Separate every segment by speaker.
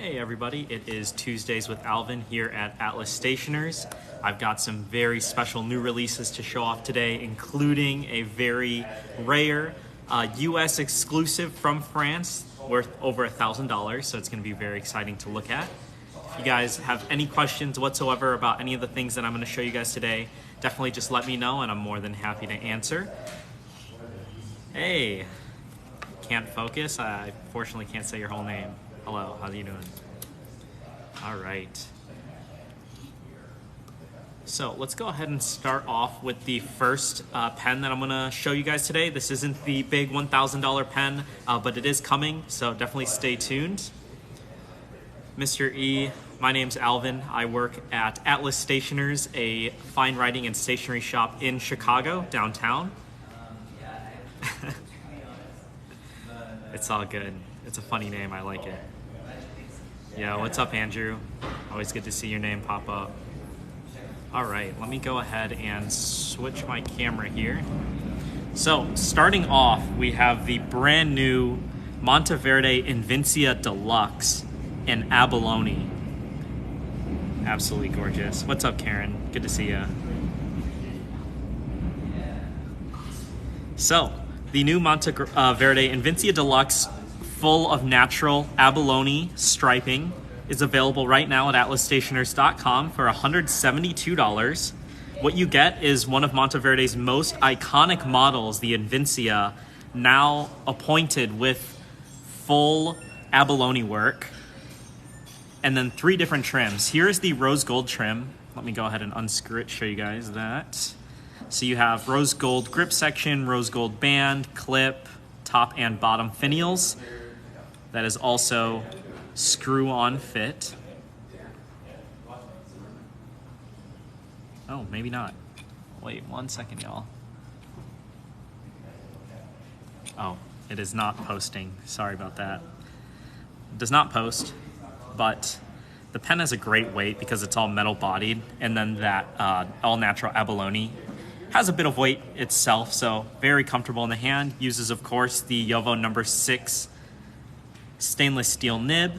Speaker 1: Hey everybody, it is Tuesdays with Alvin here at Atlas Stationers. I've got some very special new releases to show off today, including a very rare US exclusive from France worth over $1,000, so it's going to be very exciting to look at. If you guys have any questions whatsoever about any of the things that I'm going to show you guys today, definitely just let me know and I'm more than happy to answer. Hey, can't focus? I fortunately can't say your whole name. Hello, how are you doing? All right. So let's go ahead and start off with the first pen that I'm gonna show you guys today. This isn't the big $1,000 pen, but it is coming, so definitely stay tuned. Mr. E, my name's Alvin. I work at Atlas Stationers, a fine writing and stationery shop in Chicago, downtown. It's all good. It's a funny name, I like it. Yeah, what's up, Andrew? Always good to see your name pop up. All right, let me go ahead and switch my camera here. So, starting off, we have the brand new Monteverde Invincia Deluxe in Abalone. Absolutely gorgeous. What's up, Karen? Good to see you. So, the new Monteverde Invincia Deluxe full of natural abalone striping is available right now at atlasstationers.com for $172. What you get is one of Monteverde's most iconic models, the Invincia, now appointed with full abalone work, and then 3 different trims. Here is the rose gold trim. Let me go ahead and unscrew it, show you guys that. So you have rose gold grip section, rose gold band, clip, top and bottom finials. That is also screw-on fit. Oh, maybe not. Wait 1 second, y'all. Oh, it is not posting. Sorry about that. It does not post, but the pen has a great weight because it's all metal bodied, and then that all-natural abalone has a bit of weight itself, so very comfortable in the hand. Uses, of course, the Jowo number 6 stainless steel nib.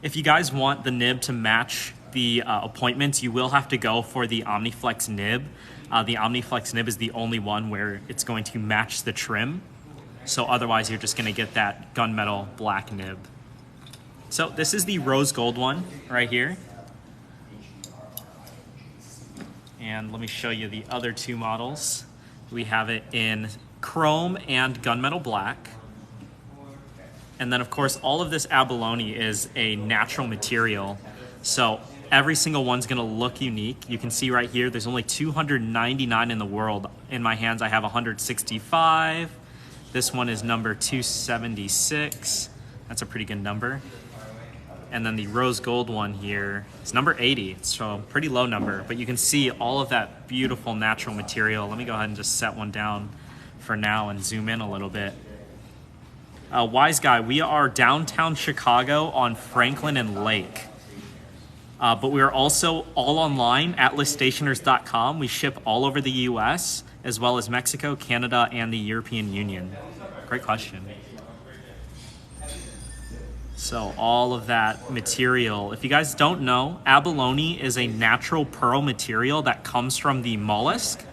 Speaker 1: If you guys want the nib to match the appointments, you will have to go for the Omniflex nib. The Omniflex nib is the only one where it's going to match the trim. So otherwise, you're just going to get that gunmetal black nib. So this is the rose gold one right here. And let me show you the other 2 models. We have it in chrome and gunmetal black. And then, of course, all of this abalone is a natural material. So every single one's going to look unique. You can see right here, there's only 299 in the world. In my hands, I have 165. This one is number 276. That's a pretty good number. And then the rose gold one here is number 80. So pretty low number, but you can see all of that beautiful natural material. Let me go ahead and just set one down for now and zoom in a little bit. Wise Guy, we are downtown Chicago on Franklin and Lake. But we are also all online, atlasstationers.com. We ship all over the US, as well as Mexico, Canada, and the European Union. Great question. So all of that material, if you guys don't know, abalone is a natural pearl material that comes from the mollusk.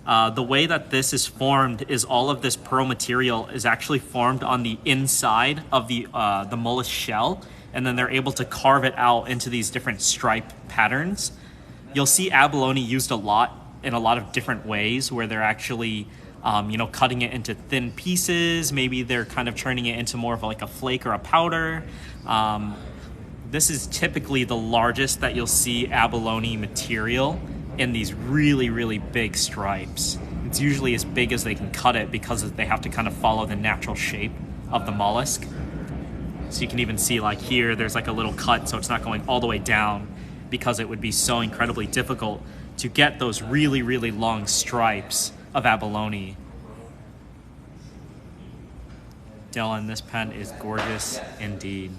Speaker 1: The way that this is formed is all of this pearl material is actually formed on the inside of the mollusk shell, and then they're able to carve it out into these different stripe patterns. You'll see abalone used a lot in a lot of different ways, where they're actually cutting it into thin pieces. Maybe they're kind of turning it into more of like a flake or a powder. This is typically the largest that you'll see abalone material in these really, really big stripes. It's usually as big as they can cut it because they have to kind of follow the natural shape of the mollusk. So you can even see like here, there's like a little cut, so it's not going all the way down because it would be so incredibly difficult to get those really, really long stripes of abalone. Dylan, this pen is gorgeous indeed.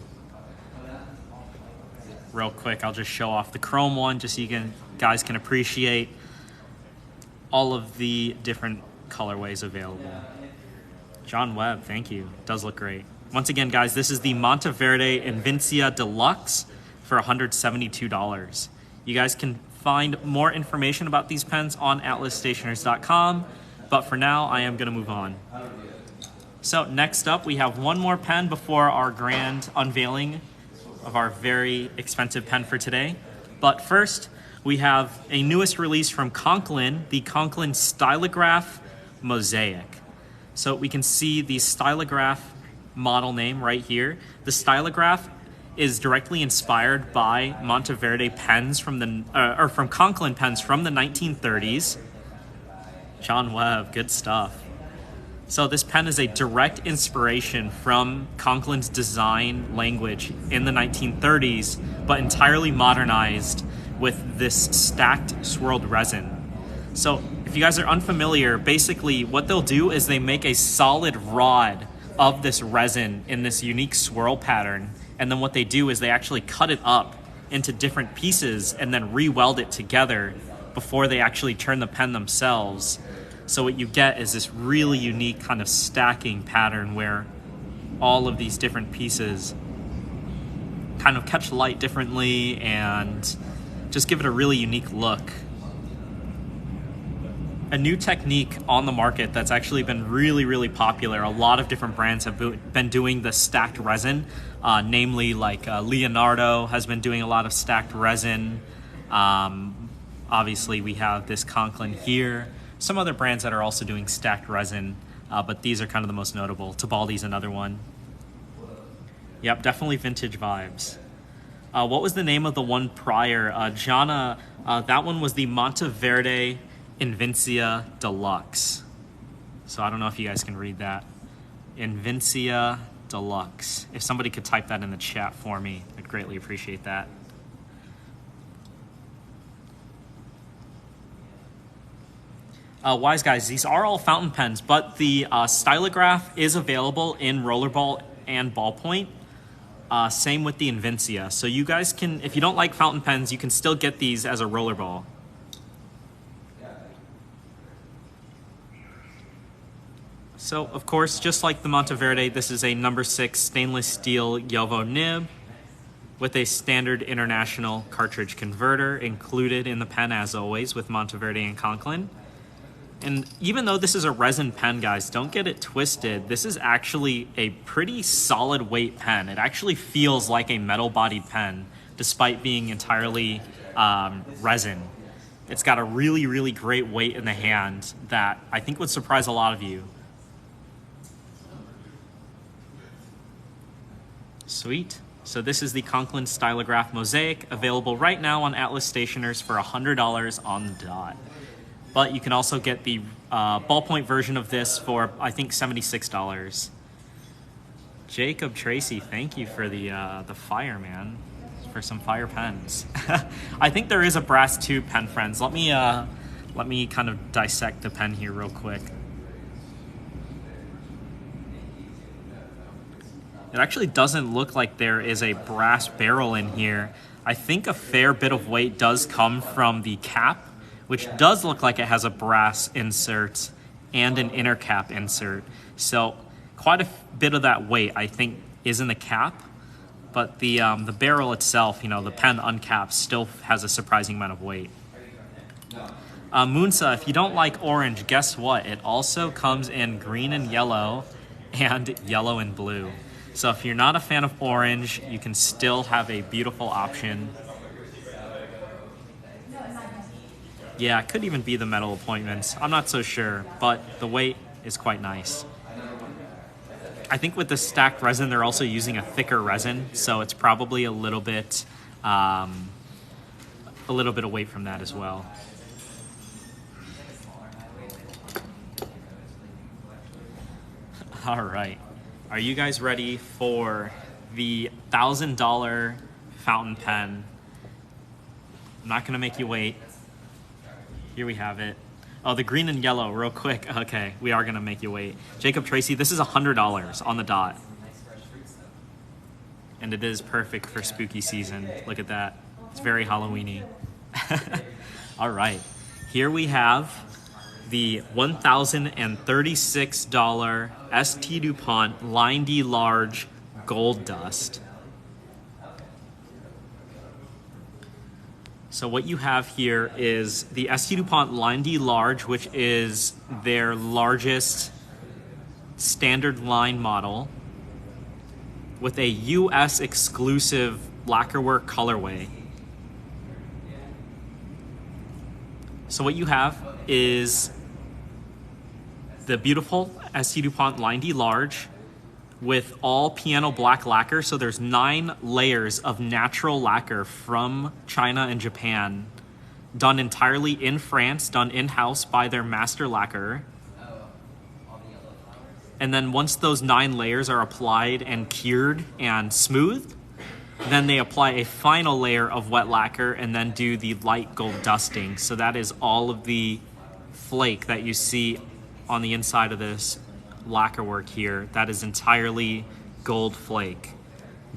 Speaker 1: Real quick, I'll just show off the chrome one just so you guys can appreciate all of the different colorways available. John Webb, thank you. Does look great. Once again, guys, this is the Monteverde Invincia Deluxe for $172. You guys can find more information about these pens on atlasstationers.com, but for now, I am going to move on. So next up, we have one more pen before our grand unveiling of our very expensive pen for today. But first, we have a newest release from Conklin, the Conklin Stylograph Mosaic. So we can see the Stylograph model name right here. The Stylograph is directly inspired by Monteverde pens from from Conklin pens from the 1930s. John Webb, good stuff. So this pen is a direct inspiration from Conklin's design language in the 1930s, but entirely modernized with this stacked swirled resin. So if you guys are unfamiliar, basically what they'll do is they make a solid rod of this resin in this unique swirl pattern. And then what they do is they actually cut it up into different pieces and then re-weld it together before they actually turn the pen themselves. So what you get is this really unique kind of stacking pattern where all of these different pieces kind of catch light differently and just give it a really unique look. A new technique on the market that's actually been really popular. A lot of different brands have been doing the stacked resin, namely like Leonardo has been doing a lot of stacked resin. Obviously we have this Conklin here. Some other brands that are also doing stacked resin, but these are kind of the most notable. Tibaldi's another one. Yep, definitely vintage vibes. What was the name of the one prior? Jana, that one was the Monteverde Invincia Deluxe. So I don't know if you guys can read that. Invincia Deluxe. If somebody could type that in the chat for me, I'd greatly appreciate that. Wise guys, these are all fountain pens, but the Stylograph is available in rollerball and ballpoint. Same with the Invincia. So you guys can, if you don't like fountain pens, you can still get these as a rollerball. So, of course, just like the Monteverde, this is a number 6 stainless steel Yovo nib with a standard international cartridge converter included in the pen, as always, with Monteverde and Conklin. And even though this is a resin pen, guys, don't get it twisted. This is actually a pretty solid weight pen. It actually feels like a metal-bodied pen, despite being entirely resin. It's got a really great weight in the hand that I think would surprise a lot of you. Sweet. So this is the Conklin Stylograph Mosaic, available right now on Atlas Stationers for $100 on the dot. But you can also get the ballpoint version of this for, I think, $76. Jacob Tracy, thank you for the fire, man, for some fire pens. I think there is a brass tube pen, friends. Let me kind of dissect the pen here real quick. It actually doesn't look like there is a brass barrel in here. I think a fair bit of weight does come from the cap, which does look like it has a brass insert and an inner cap insert. So quite a bit of that weight, I think, is in the cap. But the barrel itself, you know, the pen uncapped, still has a surprising amount of weight. Moonsa, if you don't like orange, guess what? It also comes in green and yellow and blue. So if you're not a fan of orange, you can still have a beautiful option. Yeah, it could even be the metal appointments. I'm not so sure, but the weight is quite nice. I think with the stacked resin, they're also using a thicker resin, so it's probably a little bit away from that as well. All right. Are you guys ready for the $1,000 fountain pen? I'm not going to make you wait. Here we have it. Oh, the green and yellow, real quick. Okay, we are going to make you wait. Jacob Tracy, this is $100 on the dot. And it is perfect for spooky season. Look at that. It's very Halloween-y. All right. Here we have the $1,036 ST Dupont Lindy Large Gold Dust. So what you have here is the ST Dupont Lindy Large, which is their largest standard line model with a US exclusive lacquerwork colorway. So what you have is the beautiful ST Dupont Lindy Large with all piano black lacquer. So there's 9 layers of natural lacquer from China and Japan, done entirely in France, done in-house by their master lacquerer. And then once those 9 layers are applied and cured and smoothed, then they apply a final layer of wet lacquer and then do the light gold dusting. So that is all of the flake that you see on the inside of this lacquer work here. That is entirely gold flake,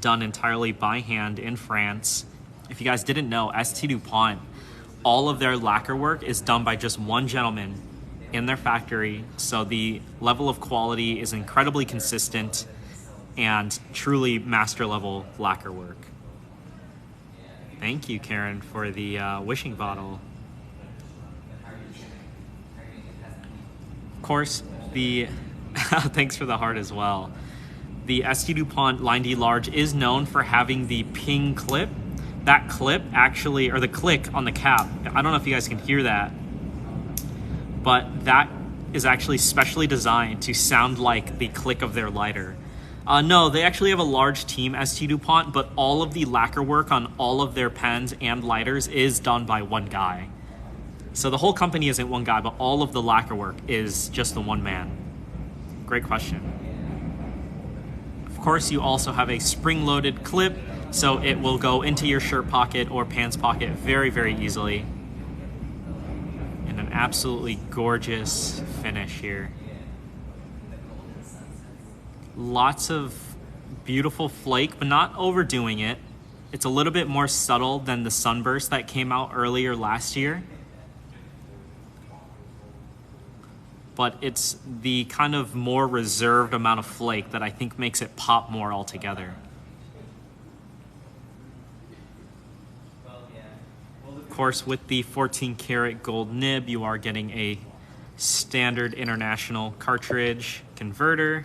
Speaker 1: done entirely by hand in France. If you guys didn't know, ST Dupont, all of their lacquer work is done by just one gentleman in their factory. So the level of quality is incredibly consistent and truly master level lacquer work. Thank you, Karen, for the wishing bottle. Of course, the thanks for the heart as well. The ST Dupont Lindy Large is known for having the ping clip. That clip actually, or the click on the cap, I don't know if you guys can hear that, but that is actually specially designed to sound like the click of their lighter. No, they actually have a large team, ST Dupont, but all of the lacquer work on all of their pens and lighters is done by one guy. So the whole company isn't one guy, but all of the lacquer work is just the one man. Great question. Of course, you also have a spring-loaded clip, so it will go into your shirt pocket or pants pocket very, very easily. And an absolutely gorgeous finish here. Lots of beautiful flake, but not overdoing it. It's a little bit more subtle than the sunburst that came out earlier last year. But it's the kind of more reserved amount of flake that I think makes it pop more altogether. Of course, with the 14 karat gold nib, you are getting a standard international cartridge converter.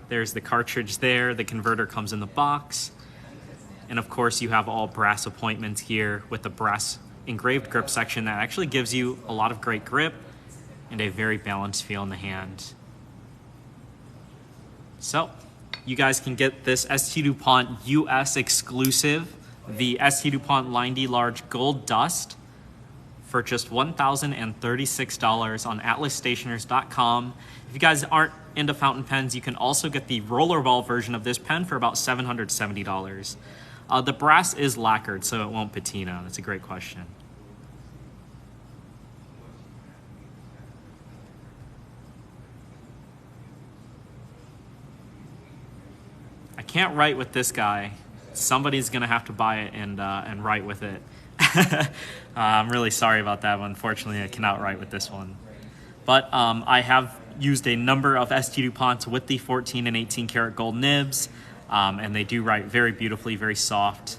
Speaker 1: There's the cartridge there. The converter comes in the box. And of course, you have all brass appointments here with the brass engraved grip section that actually gives you a lot of great grip and a very balanced feel in the hand. So you guys can get this ST Dupont US exclusive, the ST Dupont Lindy Large Gold Dust, for just $1,036 on atlasstationers.com. If you guys aren't into fountain pens, you can also get the rollerball version of this pen for about $770. The brass is lacquered, so it won't patina. That's a great question. I can't write with this guy. Somebody's gonna have to buy it and write with it. I'm really sorry about that one. Unfortunately, I cannot write with this one. But I have used a number of ST Duponts with the 14 and 18 karat gold nibs, and they do write very beautifully, very soft.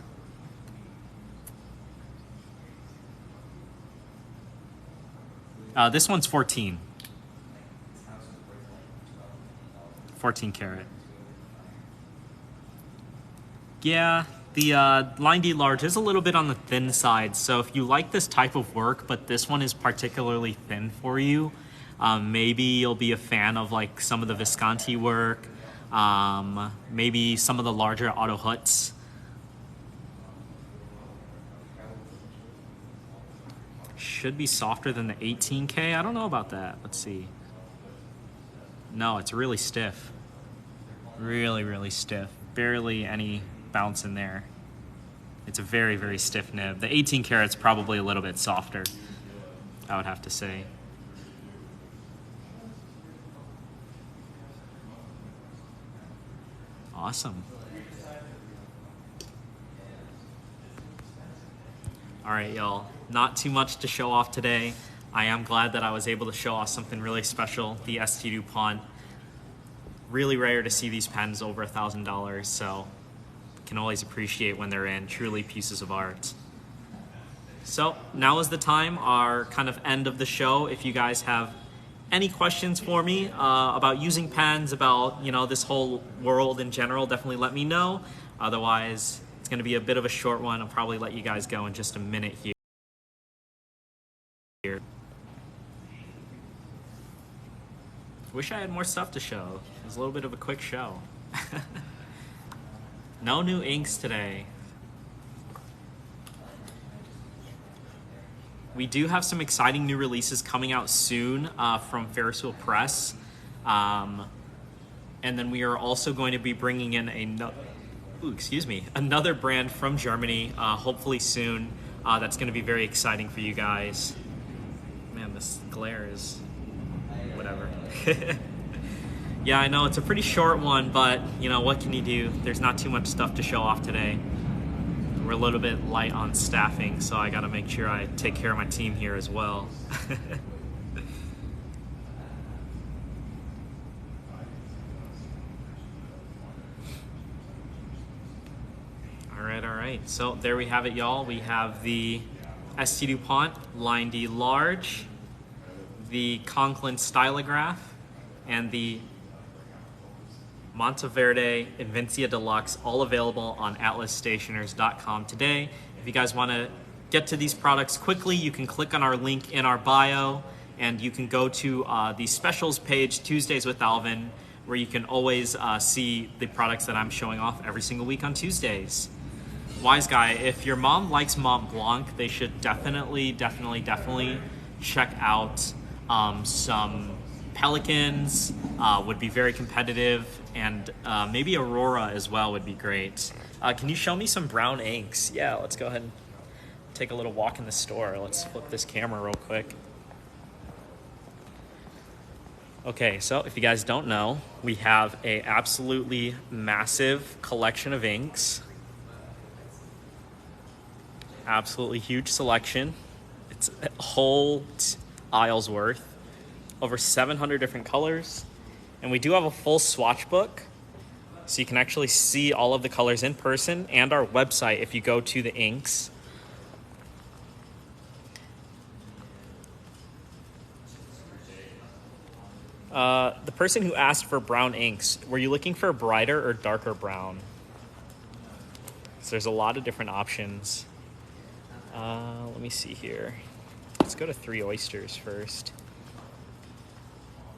Speaker 1: This one's 14. 14 karat. Yeah, the Lindy Large is a little bit on the thin side, so if you like this type of work, but this one is particularly thin for you, maybe you'll be a fan of like some of the Visconti work, maybe some of the larger Otto Hutts. Should be softer than the 18K. I don't know about that. Let's see. No, it's really stiff. Really, really stiff. Barely any bounce in there. It's a very, very stiff nib. The 18 karat's probably a little bit softer, I would have to say. Awesome. All right, y'all. Not too much to show off today. I am glad that I was able to show off something really special, the ST Dupont. Really rare to see these pens over $1,000, so can always appreciate when they're in, truly pieces of art. So now is the time, our kind of end of the show. If you guys have any questions for me about using pens, about this whole world in general, definitely let me know. Otherwise, it's going to be a bit of a short one. I'll probably let you guys go in just a minute here. Wish I had more stuff to show. It was a little bit of a quick show. No new inks today. We do have some exciting new releases coming out soon from Ferris Wheel Press. And then we are also going to be bringing in another brand from Germany, hopefully soon. That's going to be very exciting for you guys. Man, this glare is whatever. Yeah, I know it's a pretty short one, but what can you do? There's not too much stuff to show off today. We're a little bit light on staffing, so I gotta make sure I take care of my team here as well. All right. So there we have it, y'all. We have the ST Dupont Lindy Large, the Conklin Stylograph, and the Monteverde Invincia Deluxe, all available on atlasstationers.com today. If you guys want to get to these products quickly, you can click on our link in our bio, and you can go to the specials page, Tuesdays with Alvin, where you can always see the products that I'm showing off every single week on Tuesdays. Wise guy, if your mom likes Mont Blanc, they should definitely check out some Pelicans, would be very competitive, and maybe Aurora as well would be great. Can you show me some brown inks? Yeah, let's go ahead and take a little walk in the store. Let's flip this camera real quick. Okay, so if you guys don't know, we have a absolutely massive collection of inks. Absolutely huge selection. It's a whole aisle's worth. Over 700 different colors. And we do have a full swatch book, so you can actually see all of the colors in person, and our website if you go to the inks. The person who asked for brown inks, were you looking for brighter or darker brown? So there's a lot of different options. Let me see here. Let's go to Three Oysters first.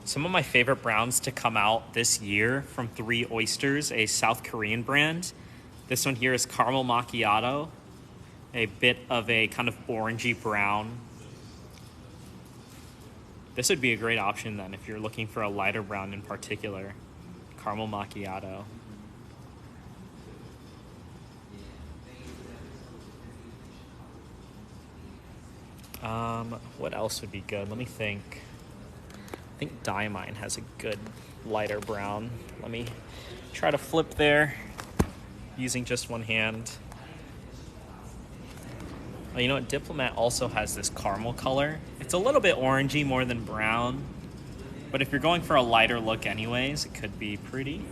Speaker 1: Some of my favorite browns to come out this year from Three Oysters, a South Korean brand. This one here is Caramel Macchiato, a bit of a kind of orangey brown. This would be a great option then if you're looking for a lighter brown in particular. Caramel Macchiato. What else would be good? Let me think. I think Diamine has a good lighter brown. Let me try to flip there using just one hand. Oh, you know what? Diplomat also has this caramel color. It's a little bit orangey more than brown, but if you're going for a lighter look anyways, it could be pretty.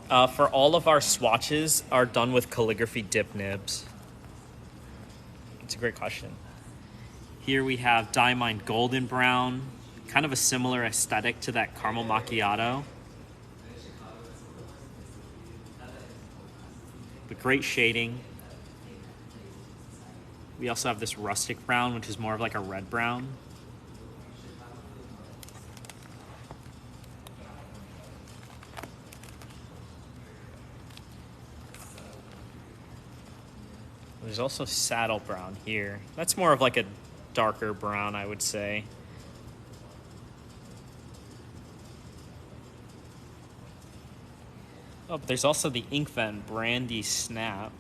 Speaker 1: For all of our swatches are done with calligraphy dip nibs. It's a great question. Here we have Diamine Golden Brown, kind of a similar aesthetic to that Caramel Macchiato. But great shading. We also have this Rustic Brown, which is more of like a red brown. There's also Saddle Brown here. That's more of like a darker brown, I would say. Oh, but there's also the Inkvent Brandy Snap,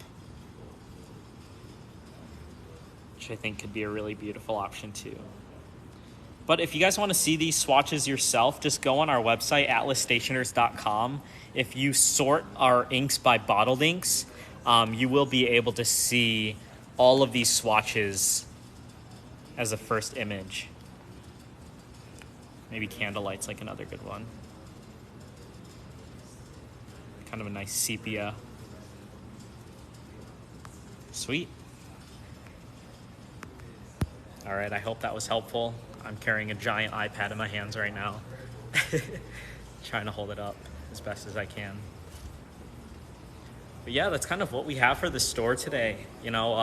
Speaker 1: which I think could be a really beautiful option too. But if you guys want to see these swatches yourself, just go on our website, atlasstationers.com. If you sort our inks by bottled inks, you will be able to see all of these swatches as a first image. Maybe Candlelight's like another good one. Kind of a nice sepia. Sweet. All right, I hope that was helpful. I'm carrying a giant iPad in my hands right now. Trying to hold it up as best as I can. But yeah, that's kind of what we have for the store today. You know,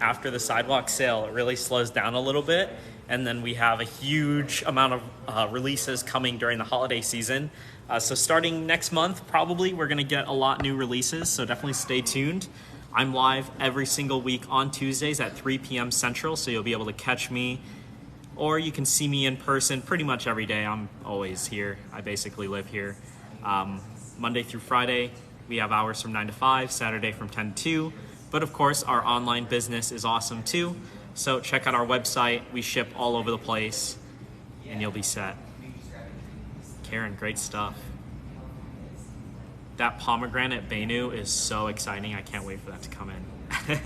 Speaker 1: after the sidewalk sale, it really slows down a little bit. And then we have a huge amount of releases coming during the holiday season. So starting next month, probably we're gonna get a lot new releases. So definitely stay tuned. I'm live every single week on Tuesdays at 3 p.m. Central. So you'll be able to catch me, or you can see me in person pretty much every day. I'm always here. I basically live here. Monday through Friday, we have hours from 9 to 5, Saturday from 10 to 2. But of course, our online business is awesome too. So check out our website. We ship all over the place and you'll be set. Karen, great stuff. That pomegranate Benu is so exciting. I can't wait for that to come in.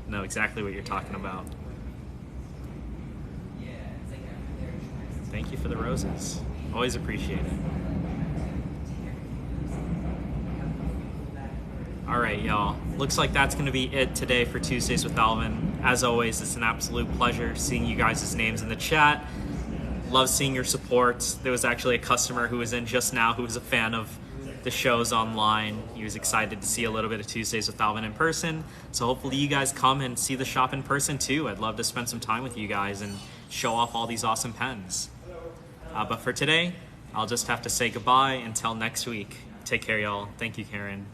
Speaker 1: Know exactly what you're talking about. Thank you for the roses. Always appreciate it. All right, y'all. Looks like that's going to be it today for Tuesdays with Alvin. As always, it's an absolute pleasure seeing you guys' names in the chat. Love seeing your support. There was actually a customer who was in just now who was a fan of the shows online. He was excited to see a little bit of Tuesdays with Alvin in person. So hopefully you guys come and see the shop in person too. I'd love to spend some time with you guys and show off all these awesome pens. But for today, I'll just have to say goodbye until next week. Take care, y'all. Thank you, Karen.